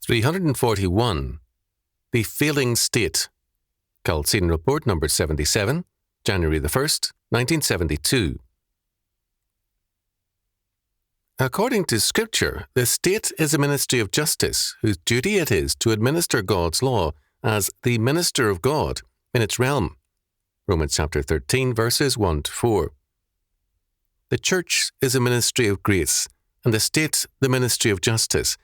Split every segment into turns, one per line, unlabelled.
341. The Failing State. Chalcedon Report number 77, January the 1st, 1972. According to Scripture, the state is a ministry of justice whose duty it is to administer God's law as the minister of God in its realm. Romans chapter 13, verses 1 to 4. The Church is a ministry of grace, and the state the ministry of justice,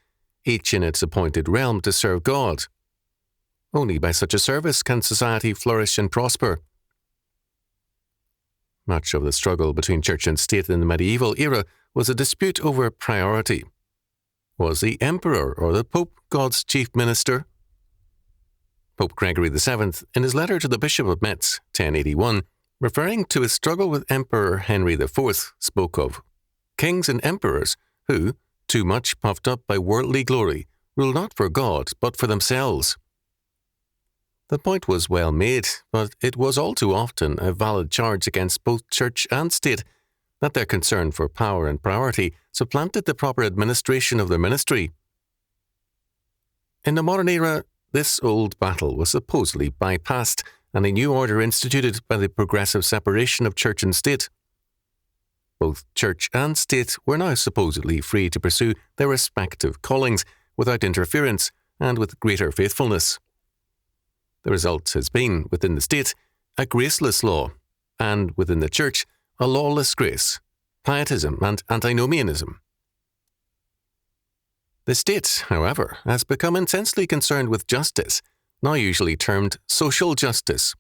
each in its appointed realm to serve God. Only by such a service can society flourish and prosper. Much of the struggle between church and state in the medieval era was a dispute over priority. Was the emperor or the pope God's chief minister? Pope Gregory VII, in his letter to the Bishop of Metz, 1081, referring to his struggle with Emperor Henry IV, spoke of kings and emperors who, too much puffed up by worldly glory, rule not for God, but for themselves. The point was well made, but it was all too often a valid charge against both church and state that their concern for power and priority supplanted the proper administration of their ministry. In the modern era, this old battle was supposedly bypassed and a new order instituted by the progressive separation of church and state. Both church and state were now supposedly free to pursue their respective callings without interference and with greater faithfulness. The result has been, within the state, a graceless law, and within the church, a lawless grace, pietism and antinomianism. The state, however, has become intensely concerned with justice, now usually termed social justice.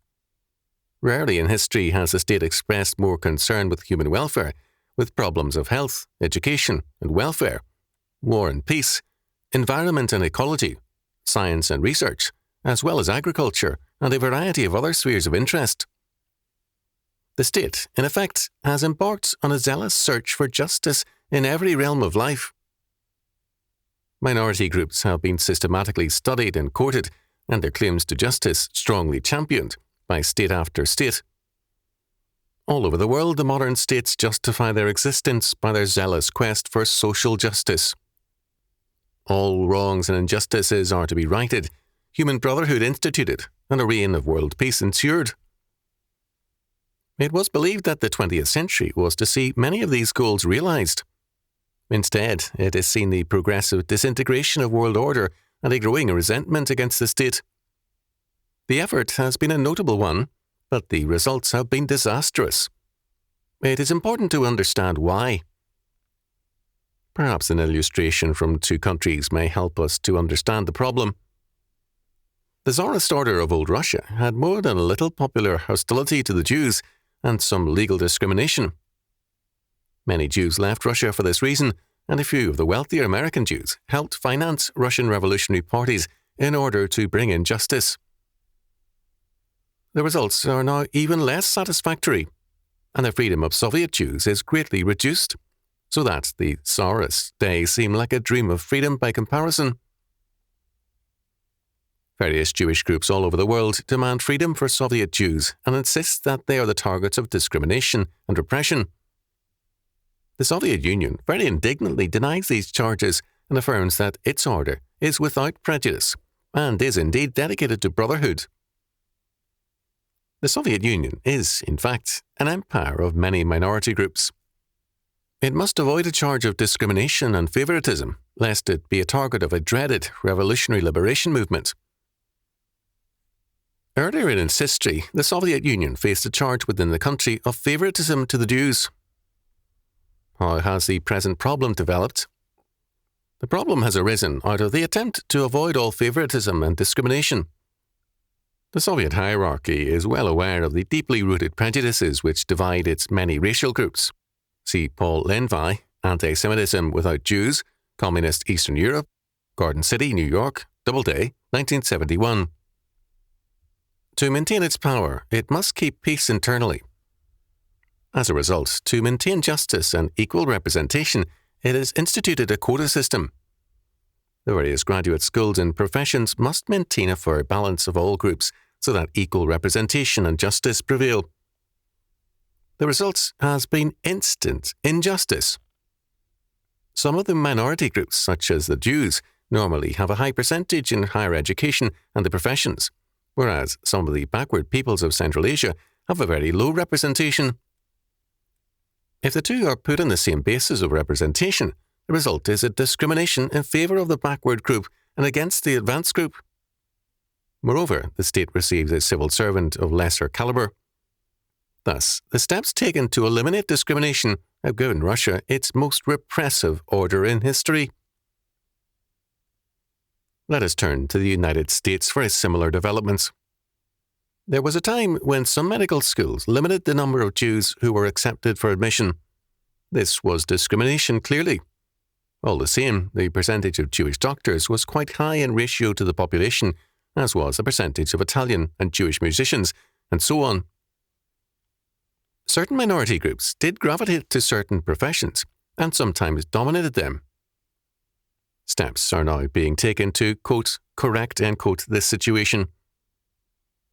Rarely in history has the state expressed more concern with human welfare, with problems of health, education and welfare, war and peace, environment and ecology, science and research, as well as agriculture and a variety of other spheres of interest. The state, in effect, has embarked on a zealous search for justice in every realm of life. Minority groups have been systematically studied and courted, and their claims to justice strongly championed by state after state. All over the world, the modern states justify their existence by their zealous quest for social justice. All wrongs and injustices are to be righted, human brotherhood instituted, and a reign of world peace ensured. It was believed that the 20th century was to see many of these goals realized. Instead, it has seen the progressive disintegration of world order and a growing resentment against the state. The effort has been a notable one, but the results have been disastrous. It is important to understand why. Perhaps an illustration from two countries may help us to understand the problem. The Tsarist order of old Russia had more than a little popular hostility to the Jews and some legal discrimination. Many Jews left Russia for this reason, and a few of the wealthier American Jews helped finance Russian revolutionary parties in order to bring in justice. The results are now even less satisfactory, and the freedom of Soviet Jews is greatly reduced, so that the Tsarist days seem like a dream of freedom by comparison. Various Jewish groups all over the world demand freedom for Soviet Jews and insist that they are the targets of discrimination and repression. The Soviet Union very indignantly denies these charges and affirms that its order is without prejudice and is indeed dedicated to brotherhood. The Soviet Union is, in fact, an empire of many minority groups. It must avoid a charge of discrimination and favoritism, lest it be a target of a dreaded revolutionary liberation movement. Earlier in its history, the Soviet Union faced a charge within the country of favoritism to the Jews. How has the present problem developed? The problem has arisen out of the attempt to avoid all favoritism and discrimination. The Soviet hierarchy is well aware of the deeply rooted prejudices which divide its many racial groups. See Paul Lenvai, Anti-Semitism Without Jews, Communist Eastern Europe, Garden City, New York, Doubleday, 1971. To maintain its power, it must keep peace internally. As a result, to maintain justice and equal representation, it has instituted a quota system. The various graduate schools and professions must maintain a fair balance of all groups so that equal representation and justice prevail. The result has been instant injustice. Some of the minority groups, such as the Jews, normally have a high percentage in higher education and the professions, whereas some of the backward peoples of Central Asia have a very low representation. If the two are put on the same basis of representation, the result is a discrimination in favour of the backward group and against the advanced group. Moreover, the state receives a civil servant of lesser calibre. Thus, the steps taken to eliminate discrimination have given Russia its most repressive order in history. Let us turn to the United States for a similar developments. There was a time when some medical schools limited the number of Jews who were accepted for admission. This was discrimination, clearly. All the same, the percentage of Jewish doctors was quite high in ratio to the population, as was the percentage of Italian and Jewish musicians, and so on. Certain minority groups did gravitate to certain professions, and sometimes dominated them. Steps are now being taken to, quote, correct, end quote, this situation.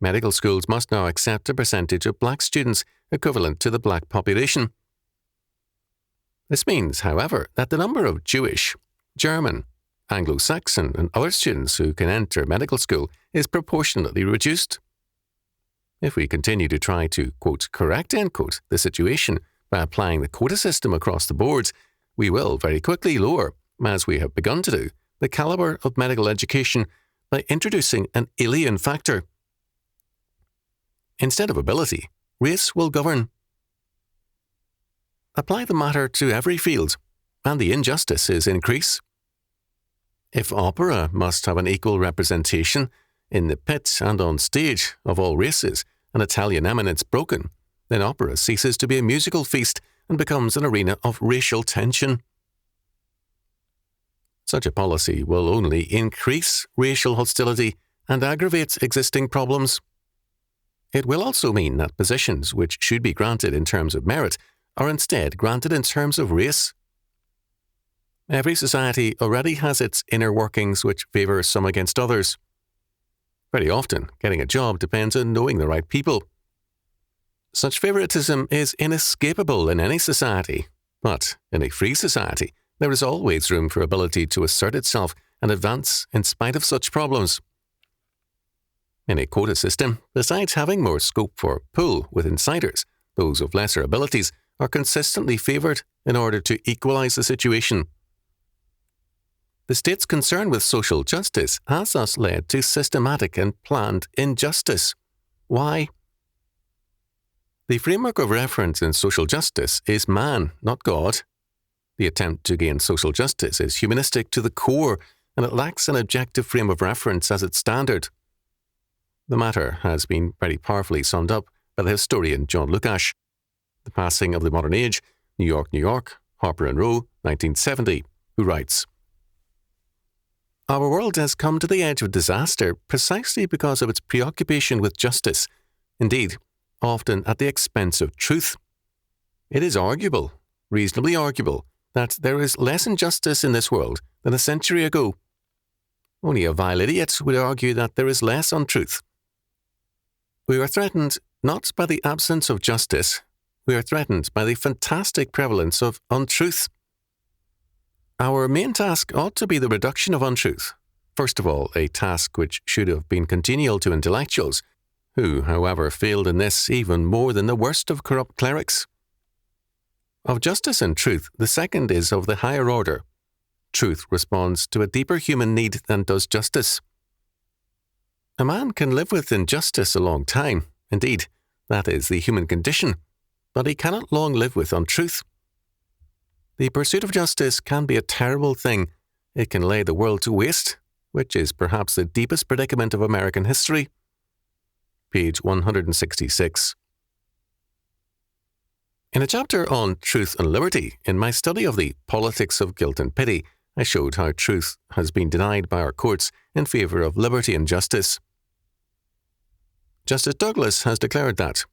Medical schools must now accept a percentage of black students equivalent to the black population. This means, however, that the number of Jewish, German, Anglo-Saxon and other students who can enter medical school is proportionately reduced. If we continue to try to, quote, correct, end quote, the situation by applying the quota system across the boards, we will very quickly lower, as we have begun to do, the calibre of medical education by introducing an alien factor. Instead of ability, race will govern. Apply the matter to every field, and the injustice is increase. If opera must have an equal representation in the pit and on stage of all races, and Italian eminence broken, then opera ceases to be a musical feast and becomes an arena of racial tension. Such a policy will only increase racial hostility and aggravate existing problems. It will also mean that positions which should be granted in terms of merit are instead granted in terms of race. Every society already has its inner workings which favour some against others. Very often, getting a job depends on knowing the right people. Such favouritism is inescapable in any society, but in a free society, there is always room for ability to assert itself and advance in spite of such problems. In a quota system, besides having more scope for pull with insiders, those of lesser abilities are consistently favoured in order to equalise the situation. The state's concern with social justice has thus led to systematic and planned injustice. Why? The framework of reference in social justice is man, not God. The attempt to gain social justice is humanistic to the core, and it lacks an objective frame of reference as its standard. The matter has been very powerfully summed up by the historian John Lukács. The Passing of the Modern Age, New York, New York, Harper and Row, 1970, who writes, "Our world has come to the edge of disaster precisely because of its preoccupation with justice, indeed, often at the expense of truth. It is arguable, reasonably arguable, that there is less injustice in this world than a century ago. Only a vile idiot would argue that there is less untruth. We are threatened not by the absence of justice, we are threatened by the fantastic prevalence of untruth. Our main task ought to be the reduction of untruth, first of all, a task which should have been congenial to intellectuals, who, however, failed in this even more than the worst of corrupt clerics. Of justice and truth, the second is of the higher order. Truth responds to a deeper human need than does justice. A man can live with injustice a long time, indeed, that is the human condition, but he cannot long live with untruth. The pursuit of justice can be a terrible thing. It can lay the world to waste, which is perhaps the deepest predicament of American history." Page 166. In a chapter on Truth and Liberty, in my study of the politics of guilt and pity, I showed how truth has been denied by our courts in favour of liberty and justice. Justice Douglas has declared that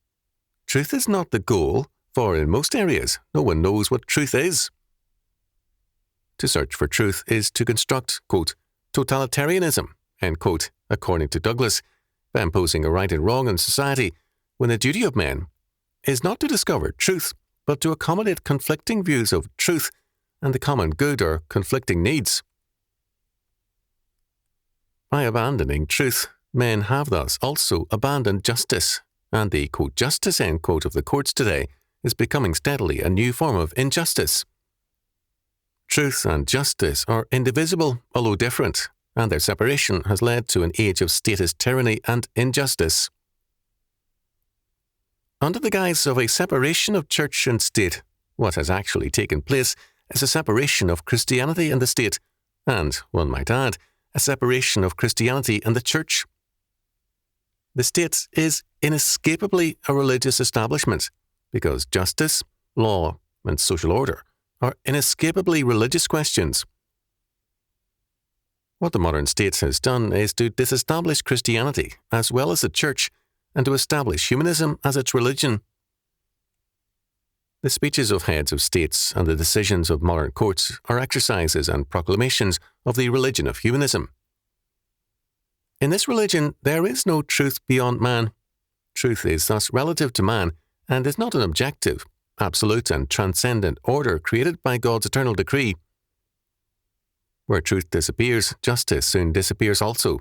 truth is not the goal, for in most areas no one knows what truth is. To search for truth is to construct, quote, totalitarianism, end quote, according to Douglas, by imposing a right and wrong in society, when the duty of men is not to discover truth, but to accommodate conflicting views of truth and the common good or conflicting needs. by abandoning truth, men have thus also abandoned justice, and the quote, justice end quote of the courts today is becoming steadily a new form of injustice. Truth and justice are indivisible, although different, and their separation has led to an age of statist tyranny and injustice. Under the guise of a separation of church and state, what has actually taken place is a separation of Christianity and the state, and, one might add, a separation of Christianity and the church. The state is inescapably a religious establishment, because justice, law, and social order are inescapably religious questions. What the modern state has done is to disestablish Christianity as well as the church, and to establish humanism as its religion. The speeches of heads of states and the decisions of modern courts are exercises and proclamations of the religion of humanism. In this religion, there is no truth beyond man. Truth is thus relative to man, and is not an objective, absolute and transcendent order created by God's eternal decree. Where truth disappears, justice soon disappears also.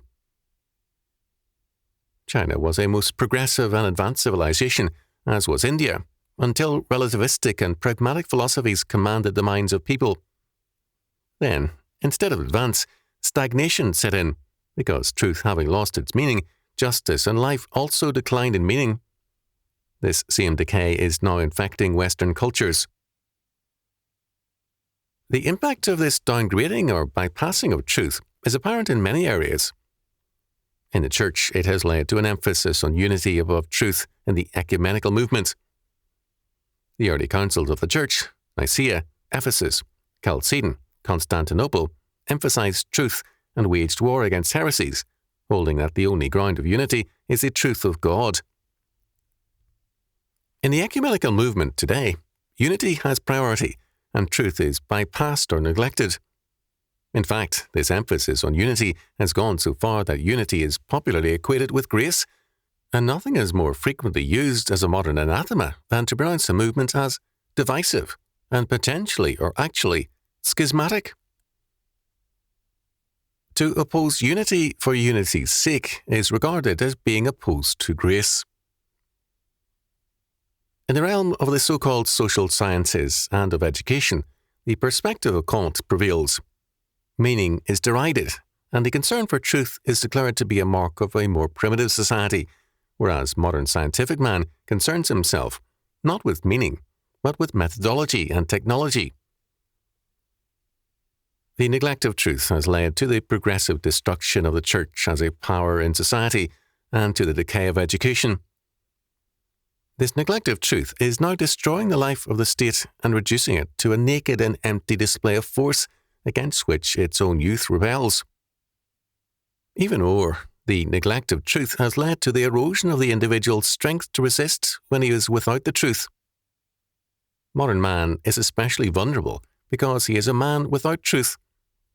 China was a most progressive and advanced civilization, as was India, until relativistic and pragmatic philosophies commanded the minds of people. Then, instead of advance, stagnation set in, because truth having lost its meaning, justice and life also declined in meaning. This same decay is now infecting Western cultures. The impact of this downgrading or bypassing of truth is apparent in many areas. In the Church, it has led to an emphasis on unity above truth in the ecumenical movement. The early councils of the Church, Nicene, Ephesus, Chalcedon, Constantinople, emphasized truth and waged war against heresies, holding that the only ground of unity is the truth of God. In the ecumenical movement today, unity has priority, and truth is bypassed or neglected. In fact, this emphasis on unity has gone so far that unity is popularly equated with grace, and nothing is more frequently used as a modern anathema than to pronounce a movement as divisive and potentially or actually schismatic. To oppose unity for unity's sake is regarded as being opposed to grace. In the realm of the so-called social sciences and of education, the perspective of Kant prevails. Meaning is derided, and the concern for truth is declared to be a mark of a more primitive society, whereas modern scientific man concerns himself not with meaning, but with methodology and technology. The neglect of truth has led to the progressive destruction of the Church as a power in society and to the decay of education. This neglect of truth is now destroying the life of the state and reducing it to a naked and empty display of force against which its own youth rebels. Even more, the neglect of truth has led to the erosion of the individual's strength to resist when he is without the truth. Modern man is especially vulnerable because he is a man without truth,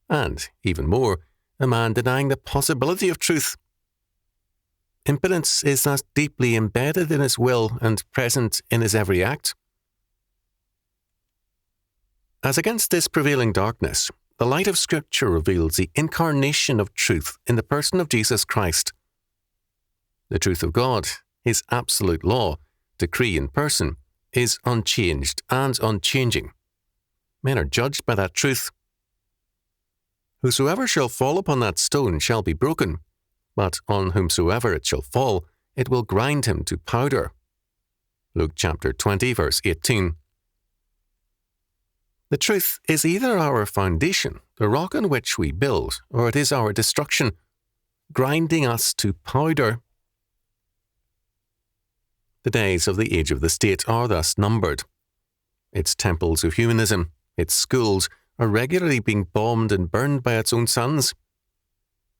and, even more, a man denying the possibility of truth. Impotence is thus deeply embedded in his will and present in his every act. As against this prevailing darkness, the light of Scripture reveals the incarnation of truth in the person of Jesus Christ. The truth of God, His absolute law, decree in person, is unchanged and unchanging. Men are judged by that truth. Whosoever shall fall upon that stone shall be broken, but on whomsoever it shall fall, it will grind him to powder. Luke chapter 20, verse 18. The truth is either our foundation, the rock on which we build, or it is our destruction, grinding us to powder. The days of the age of the state are thus numbered. Its temples of humanism, its schools, are regularly being bombed and burned by its own sons.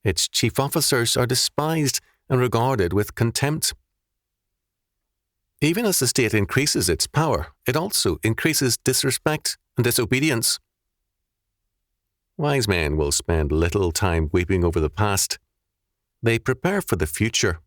Its chief officers are despised and regarded with contempt. Even as the state increases its power, it also increases disrespect and disobedience. Wise men will spend little time weeping over the past. They prepare for the future.